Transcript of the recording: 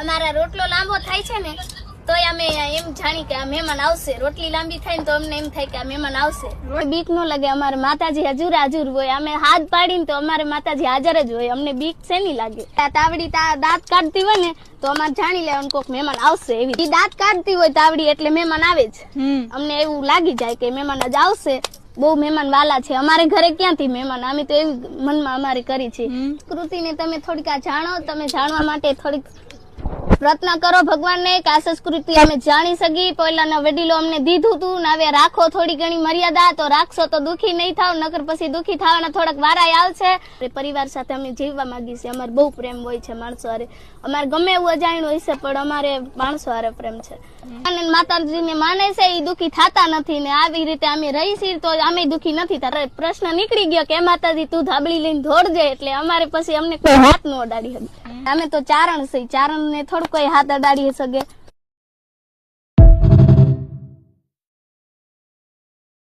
અમારા રોટલો લાંબો થાય છે ને તોય અમે એમ જાણી કે આ મહેમાન આવશે. રોટલી લાંબી થાય ને તો અમને એમ થાય કે આ મહેમાન આવશે. બીક ન લાગે, અમારે માતાજી હાજર હોય. અમે હાથ પાડીને તો અમારે માતાજી હાજર જ હોય. અમને બીક શેની લાગે? તાવડી દાંત કાઢતી હોય ને તો અમારે જાણી લેવાનું કોક મહેમાન આવશે. એવી દાંત કાઢતી હોય તાવડી એટલે મહેમાન આવે જ. અમને એવું લાગી જાય કે મહેમાન જ આવશે. બહુ મહેમાન વાલા છે અમારે ઘરે. ક્યાંથી મહેમાન? અમે તો એવી મનમાં અમારી કરી છે. સંસ્કૃતિને તમે થોડીક આ જાણો. તમે જાણવા માટે થોડીક પ્રયત્ન કરો ભગવાનને કે આ સંસ્કૃતિ અમે જાણી શકીએ. પહેલાના વડીલો અમને દીધું હતું ને હવે રાખો થોડી ઘણી મર્યાદા. તો રાખશો તો દુખી નહીં થાવ, નકર પછી દુખી થવાના થોડાક વારાય આવશે. પરિવાર સાથે અમે જીવવા માંગીએ છીએ. અમારે બહુ પ્રેમ હોય છે માણસો હારે. અમારે ગમે એવું અજાણ્યું હોય છે પણ અમારે માણસો હારે પ્રેમ છે. અને માતાજીને માને છે એ દુખી થતા નથી ને આવી રીતે અમે રહી છીએ તો અમે દુખી નથી થતા. પ્રશ્ન નીકળી ગયો કે માતાજી તું ધાબળી લઈને દોડજે એટલે અમારે પછી અમને કોઈ હાથ ન અડાડી હતી. અમે તો ચારણ છીએ. ચારણ ને થોડું કોઈ હાથ અડાડી શકે.